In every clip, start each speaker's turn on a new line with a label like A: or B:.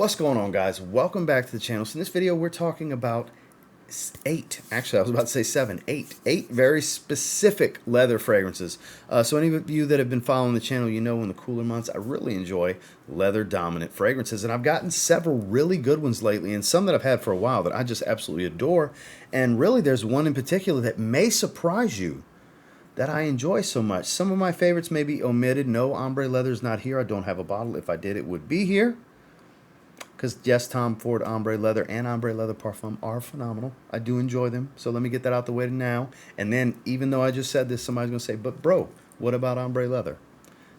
A: What's going on, guys? Welcome back to the channel. So in this video we're talking about actually I was about to say eight very specific leather fragrances. So any of you that have been following the channel, you know in the cooler months I really enjoy leather dominant fragrances, and I've gotten several really good ones lately and some that I've had for a while that I just absolutely adore. And really there's one in particular that may surprise you that I enjoy so much. Some of my favorites may be omitted. No, ombre leather's not here. I don't have a bottle. If I did, it would be here. Because yes, Tom Ford Ombre Leather and Ombre Leather Parfum are phenomenal. I do enjoy them. So let me get that out the way now. And then, even though I just said this, somebody's going to say, but bro, what about Ombre Leather?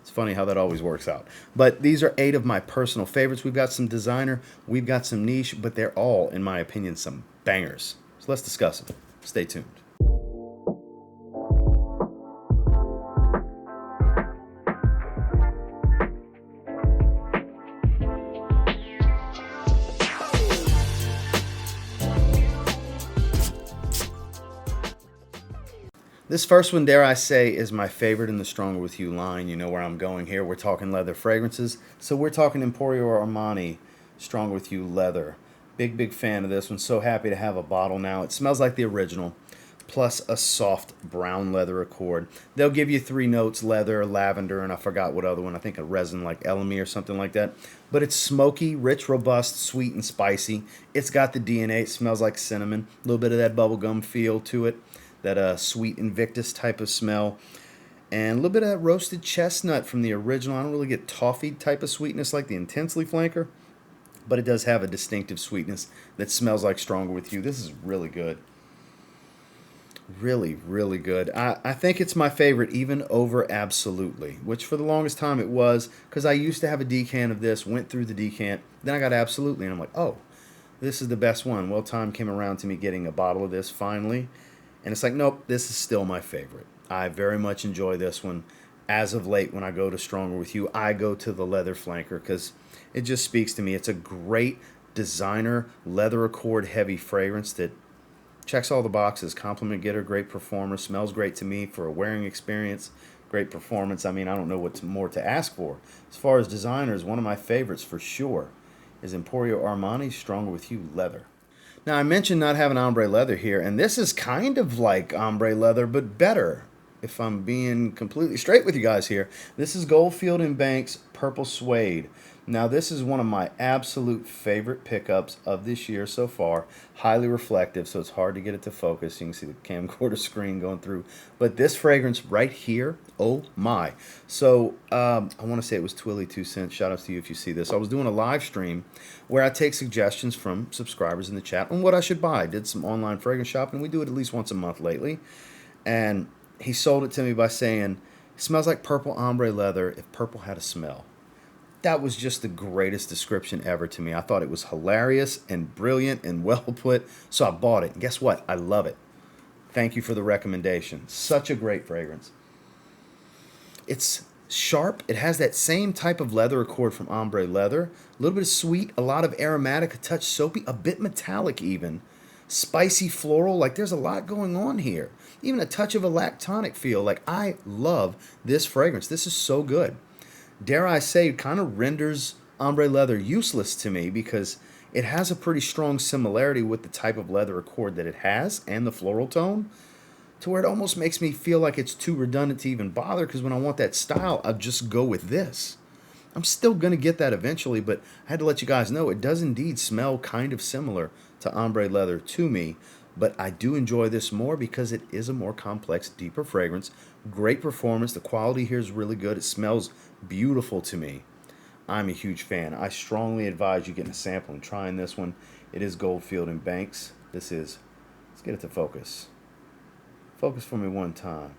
A: It's funny how that always works out. But these are 8 of my personal favorites. We've got some designer, we've got some niche, but they're all, in my opinion, some bangers. So let's discuss them. Stay tuned. This first one, dare I say, is my favorite in the Stronger With You line. You know where I'm going here. We're talking leather fragrances. So we're talking Emporio Armani Stronger With You Leather. Big fan of this one. So happy to have a bottle now. It smells like the original, plus a soft brown leather accord. They'll give you 3 notes: leather, lavender, and I forgot what other one. I think a resin like elemi or something like that. But it's smoky, rich, robust, sweet, and spicy. It's got the DNA. It smells like cinnamon. A little bit of that bubblegum feel to it. That sweet Invictus type of smell, and a little bit of that roasted chestnut from the original. I don't really get toffee type of sweetness like the Intensely Flanker, but it does have a distinctive sweetness that smells like Stronger With You. This is really good. Really good. I think it's my favorite even over Absolutely, which for the longest time it was, because I used to have a decant of this, went through the decant, then I got Absolutely, and I'm like, oh, this is the best one. Well, time came around to me getting a bottle of this finally. And it's like, nope, this is still my favorite. I very much enjoy this one. As of late, when I go to Stronger With You, I go to the leather flanker because it just speaks to me. It's a great designer, leather accord heavy fragrance that checks all the boxes. Compliment getter, great performer, smells great to me for a wearing experience, great performance. I mean, I don't know what's more to ask for. As far as designers, one of my favorites for sure is Emporio Armani Stronger With You Leather. Now, I mentioned not having ombre leather here, and this is kind of like ombre leather, but better, if I'm being completely straight with you guys here. This is Goldfield and Banks Purple Suede. Now, this is one of my absolute favorite pickups of this year so far. Highly reflective, so it's hard to get it to focus. You can see the camcorder screen going through. But this fragrance right here, oh my. So, I want to say it was Twilly 2 cents. Shout out to you if you see this. I was doing a live stream where I take suggestions from subscribers in the chat on what I should buy. I did some online fragrance shopping. We do it at least once a month lately. And he sold it to me by saying, it smells like purple ombre leather if purple had a smell. That was just the greatest description ever to me. I thought it was hilarious and brilliant and well put, so I bought it. And guess what? I love it. Thank you for the recommendation. Such a great fragrance. It's sharp. It has that same type of leather accord from ombre leather. A little bit of sweet, a lot of aromatic, a touch soapy, a bit metallic even. Spicy floral, like there's a lot going on here. Even a touch of a lactonic feel. Like, I love this fragrance. This is so good. Dare I say, it kind of renders ombre leather useless to me because it has a pretty strong similarity with the type of leather accord that it has and the floral tone, to where it almost makes me feel like it's too redundant to even bother, because when I want that style, I'll just go with this. I'm still going to get that eventually, but I had to let you guys know it does indeed smell kind of similar to ombre leather to me, but I do enjoy this more because it is a more complex, deeper fragrance. Great performance. The quality here is really good. It smells beautiful to me. I'm a huge fan. I strongly advise you getting a sample and trying this one. It is Goldfield and Banks. Let's get it to focus. Focus for me one time.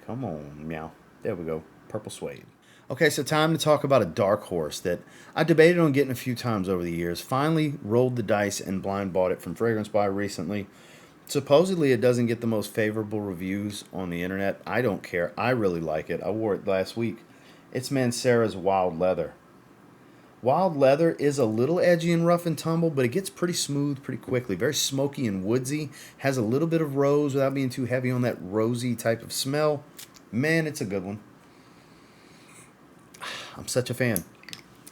A: Come on, meow. There we go. Purple Suede. Okay, so time to talk about a dark horse that I debated on getting a few times over the years. Finally rolled the dice and blind bought it from Fragrance Buy recently. Supposedly it doesn't get the most favorable reviews on the internet. I don't care. I really like it. I wore it last week. It's Mancera's Wild Leather. Wild Leather is a little edgy and rough and tumble, but it gets pretty smooth pretty quickly. Very smoky and woodsy. Has a little bit of rose without being too heavy on that rosy type of smell. Man, it's a good one. I'm such a fan.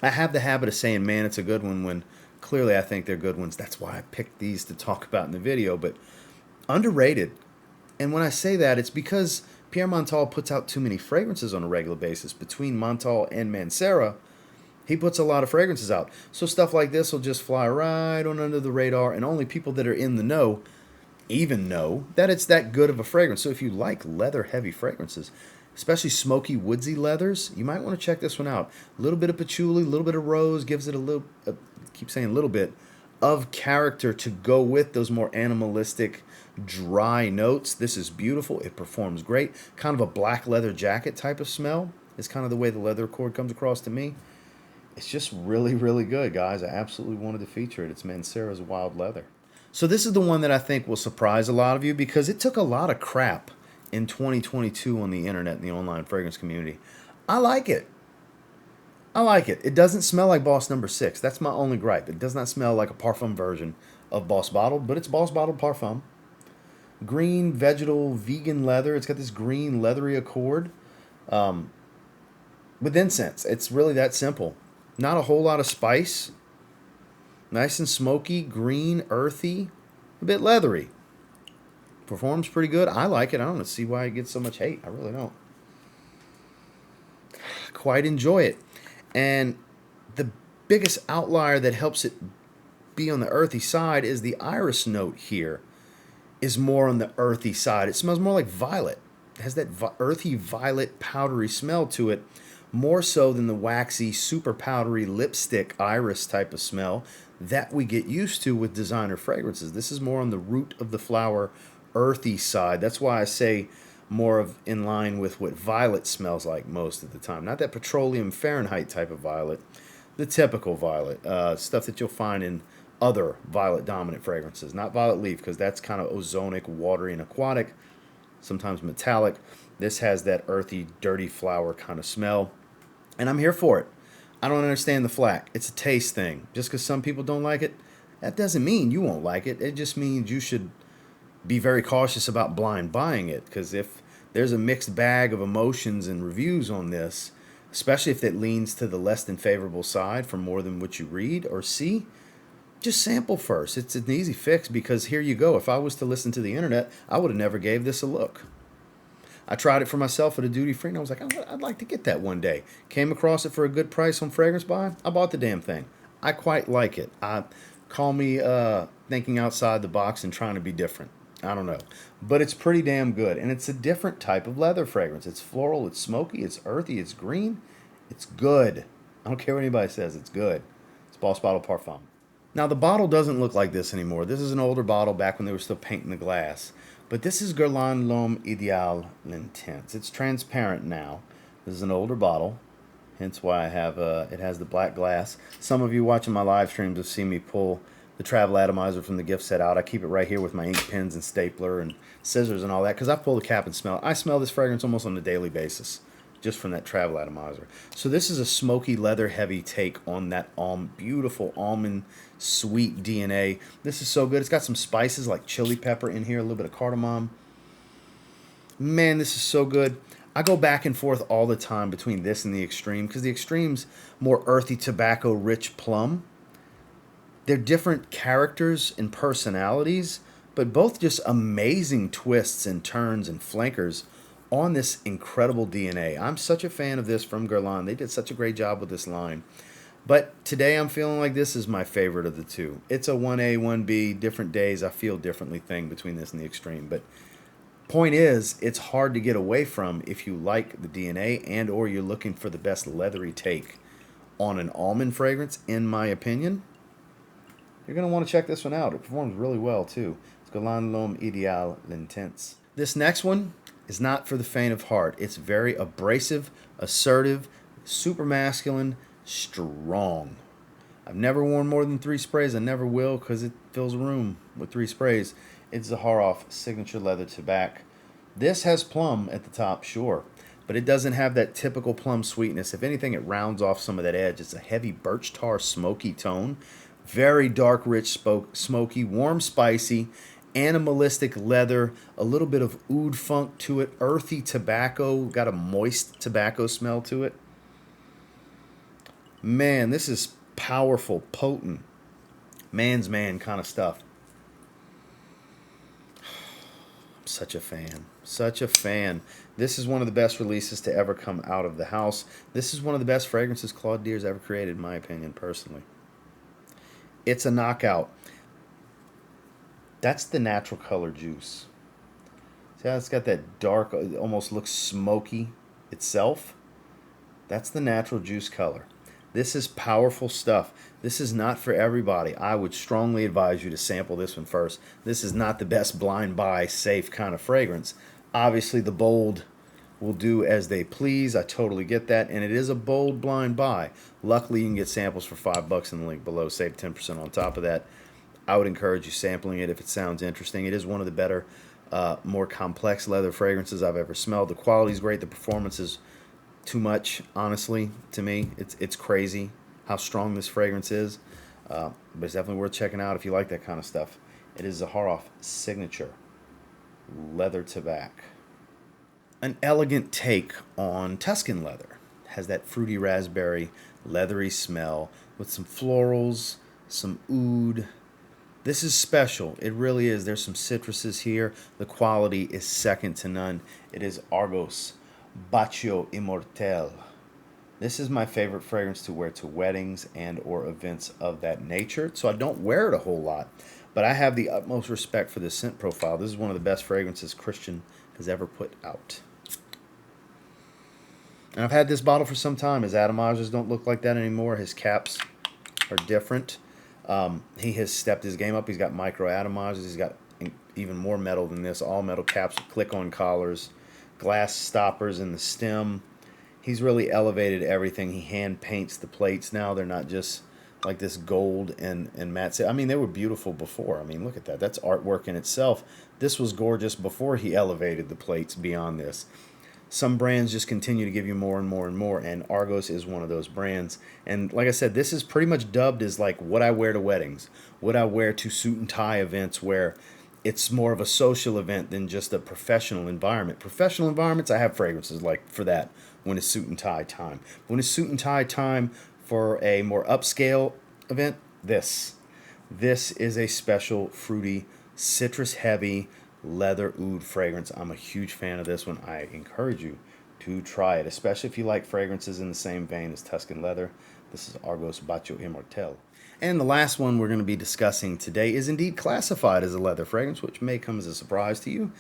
A: I have the habit of saying, man, it's a good one when clearly I think they're good ones. That's why I picked these to talk about in the video, but underrated. And when I say that, it's because Pierre Montal puts out too many fragrances on a regular basis. Between Montal and Mancera, he puts a lot of fragrances out. So stuff like this will just fly right on under the radar, and only people that are in the know even know that it's that good of a fragrance. So if you like leather heavy fragrances, especially smoky woodsy leathers, you might want to check this one out. A little bit of patchouli, a little bit of rose gives it a little, keep saying a little bit, of character to go with those more animalistic, dry notes. This is beautiful. It performs great. Kind of a black leather jacket type of smell is kind of the way the leather accord comes across to me. It's just really, really good, guys. I absolutely wanted to feature it. It's Mancera's Wild Leather. So this is the one that I think will surprise a lot of you because it took a lot of crap in 2022 on the internet and the online fragrance community. I like it. I like it. It doesn't smell like Boss Number 6. That's my only gripe. It does not smell like a Parfum version of Boss Bottled, but it's Boss Bottled Parfum. Green, vegetal, vegan leather. It's got this green, leathery accord with incense. It's really that simple. Not a whole lot of spice. Nice and smoky, green, earthy, a bit leathery. Performs pretty good. I like it. I don't see why it gets so much hate. I really don't. Quite enjoy it. And the biggest outlier that helps it be on the earthy side is the iris note here is more on the earthy side. It smells more like violet. It has that earthy violet powdery smell to it, more so than the waxy, super powdery lipstick iris type of smell that we get used to with designer fragrances. This is more on the root of the flower, earthy side. That's why I say more of in line with what violet smells like most of the time. Not that petroleum Fahrenheit type of violet, the typical violet, stuff that you'll find in other violet dominant fragrances. Not violet leaf, because that's kind of ozonic, watery, and aquatic, sometimes metallic. This has that earthy, dirty flower kind of smell, and I'm here for it. I don't understand the flack. It's a taste thing. Just because some people don't like it, that doesn't mean you won't like it. It just means you should be very cautious about blind buying it, because if there's a mixed bag of emotions and reviews on this, especially if it leans to the less than favorable side for more than what you read or see, just sample first. It's an easy fix, because here you go. If I was to listen to the internet, I would have never gave this a look. I tried it for myself at a duty free, and I was like, I'd like to get that one day. Came across it for a good price on Fragrance Buy. I bought the damn thing. I quite like it. Call me thinking outside the box and trying to be different. I don't know. But it's pretty damn good. And it's a different type of leather fragrance. It's floral, it's smoky, it's earthy, it's green. It's good. I don't care what anybody says. It's good. It's Boss Bottle Parfum. Now, the bottle doesn't look like this anymore. This is an older bottle back when they were still painting the glass. But this is Guerlain L'Homme Ideal L'Intense. It's transparent now. This is an older bottle, hence why I have it has the black glass. Some of you watching my live streams have seen me pull the travel atomizer from the gift set out. I keep it right here with my ink pens and stapler and scissors and all that, because I pull the cap and smell it. I smell this fragrance almost on a daily basis, just from that travel atomizer. So this is a smoky leather heavy take on that beautiful almond sweet DNA. This is so good. It's got some spices like chili pepper in here, a little bit of cardamom. Man, this is so good. I go back and forth all the time between this and the Extreme, because the Extreme's more earthy, tobacco rich plum. They're different characters and personalities, but both just amazing twists and turns and flankers on this incredible DNA. I'm such a fan of this from Guerlain. They did such a great job with this line. But today I'm feeling like this is my favorite of the two. It's a 1A, 1B, different days, I feel differently thing between this and the Extreme. But point is, it's hard to get away from if you like the DNA and or you're looking for the best leathery take on an almond fragrance, in my opinion. You're going to want to check this one out. It performs really well too. It's Guerlain L'Homme Ideal L'Intense. This next one is not for the faint of heart. It's very abrasive, assertive, super masculine, strong. I've never worn more than 3 sprays. I never will, because it fills a room with 3 sprays. It's Zaharoff Signature Leather Tabac. This has plum at the top, sure, but it doesn't have that typical plum sweetness. If anything, it rounds off some of that edge. It's a heavy birch tar smoky tone. Very dark, rich, smoky, warm, spicy, animalistic leather, a little bit of oud funk to it, earthy tobacco, got a moist tobacco smell to it. Man, this is powerful, potent, man's man kind of stuff. I'm such a fan. Such a fan. This is one of the best releases to ever come out of the house. This is one of the best fragrances Claude Deer's ever created, in my opinion, personally. It's a knockout. That's the natural color juice. See how it's got that dark, it almost looks smoky itself? That's the natural juice color. This is powerful stuff. This is not for everybody. I would strongly advise you to sample this one first. This is not the best blind buy, safe kind of fragrance. Obviously, the bold will do as they please. I totally get that. And it is a bold blind buy. Luckily, you can get samples for $5 in the link below. Save 10% on top of that. I would encourage you sampling it if it sounds interesting. It is one of the better, more complex leather fragrances I've ever smelled. The quality is great. The performance is too much, honestly, to me. It's crazy how strong this fragrance is. But it's definitely worth checking out if you like that kind of stuff. It is Zaharoff Signature Leather Tabac. An elegant take on Tuscan leather. Has that fruity raspberry, leathery smell with some florals, some oud. This is special. It really is. There's some citruses here. The quality is second to none. It is Argos Bacio Immortale. This is my favorite fragrance to wear to weddings and or events of that nature. So I don't wear it a whole lot, but I have the utmost respect for this scent profile. This is one of the best fragrances Christian has ever put out. And I've had this bottle for some time. His atomizations don't look like that anymore. His caps are different. He has stepped his game up. He's got micro atomizers. He's got even more metal than this. All metal caps with click-on collars, glass stoppers in the stem. He's really elevated everything. He hand paints the plates now. They're not just like this gold and matte. I mean, they were beautiful before. I mean, look at that. That's artwork in itself. This was gorgeous before he elevated the plates beyond this. Some brands just continue to give you more and more and more, and Argos is one of those brands. And like I said, this is pretty much dubbed as like what I wear to weddings, what I wear to suit and tie events where it's more of a social event than just a professional environment. Professional environments, I have fragrances like for that when it's suit and tie time. When it's suit and tie time for a more upscale event, this is a special, fruity, citrus-heavy, leather oud fragrance. I'm a huge fan of this one. I encourage you to try it, especially if you like fragrances in the same vein as Tuscan leather. This is Argos Bacio Immortale. And the last one we're going to be discussing today is indeed classified as a leather fragrance, which may come as a surprise to you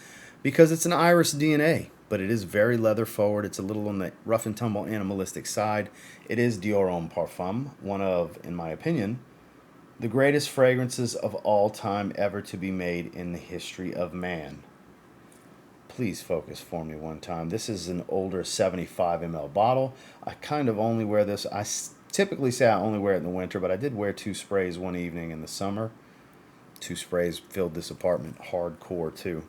A: because it's an iris DNA, but it is very leather forward. It's a little on the rough and tumble animalistic side. It is Dior Homme Parfum, one of, in my opinion, the greatest fragrances of all time ever to be made in the history of man. Please focus for me one time. This is an older 75 ml bottle. I kind of only wear this. I typically say I only wear it in the winter, but I did wear 2 sprays one evening in the summer. 2 sprays filled this apartment hardcore too.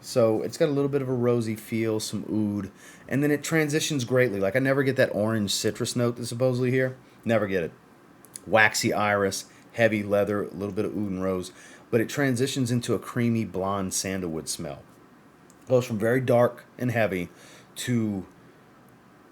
A: So it's got a little bit of a rosy feel, some oud, and then it transitions greatly. Like I never get that orange citrus note that's supposedly here. Never get it. Waxy iris, heavy leather, a little bit of oud and rose, but it transitions into a creamy blonde sandalwood smell. Goes from very dark and heavy to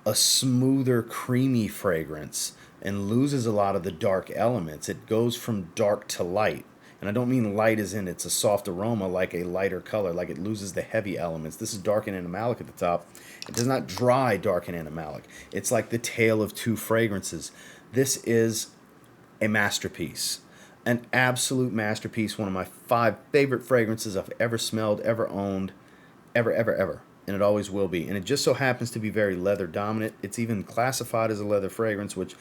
A: a smoother, creamy fragrance and loses a lot of the dark elements. It goes from dark to light. And I don't mean light as in it's a soft aroma like a lighter color, like it loses the heavy elements. This is dark and animalic at the top. It does not dry dark and animalic. It's like the tale of two fragrances. This is a masterpiece, an absolute masterpiece, one of my 5 favorite fragrances I've ever smelled, ever owned, ever, and it always will be. And it just so happens to be very leather dominant. It's even classified as a leather fragrance, which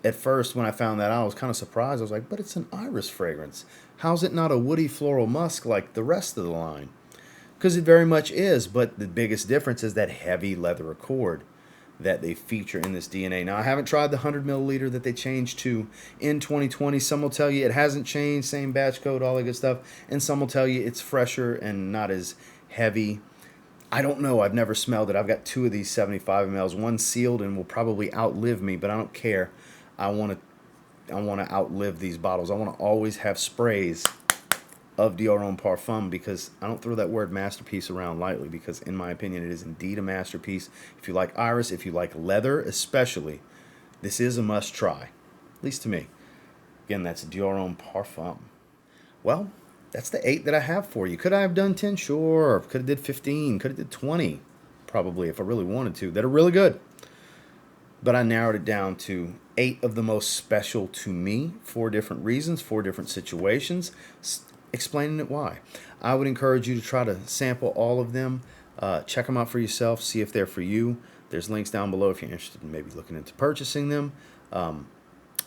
A: at first when I found that out, I was kind of surprised. I was like, but it's an iris fragrance. How's it not a woody floral musk like the rest of the line? Because it very much is, but the biggest difference is that heavy leather accord that they feature in this DNA. Now, I haven't tried the 100 milliliter that they changed to in 2020. Some will tell you it hasn't changed, same batch code, all that good stuff. And some will tell you it's fresher and not as heavy. I don't know. I've never smelled it. I've got 2 of these 75 mLs. One sealed and will probably outlive me, but I don't care. I want to outlive these bottles. I want to always have sprays of Dior Homme Parfum, because I don't throw that word masterpiece around lightly, because in my opinion it is indeed a masterpiece. If you like iris, if you like leather especially, this is a must try, at least to me. Again, that's Dior Homme Parfum. Well, that's the 8 that I have for you. Could I have done 10? Sure. Could have did 15. Could have did 20, probably, if I really wanted to. That are really good. But I narrowed it down to 8 of the most special to me, 4 different reasons, 4 different situations, explaining it why. I would encourage you to try to sample all of them. Check them out for yourself. See if they're for you. There's links down below if you're interested in maybe looking into purchasing them.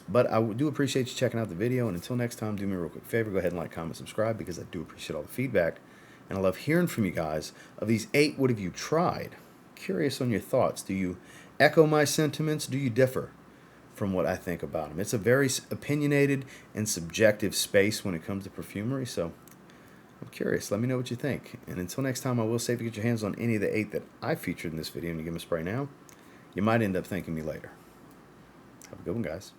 A: But I do appreciate you checking out the video. And until next time, do me a real quick favor. Go ahead and like, comment, subscribe, because I do appreciate all the feedback. And I love hearing from you guys. Of these 8, what have you tried? Curious on your thoughts. Do you echo my sentiments? Do you differ from what I think about them? It's a very opinionated and subjective space when it comes to perfumery. So I'm curious. Let me know what you think. And until next time, I will say if you get your hands on any of the 8 that I featured in this video and you give them a spray now, you might end up thanking me later. Have a good one, guys.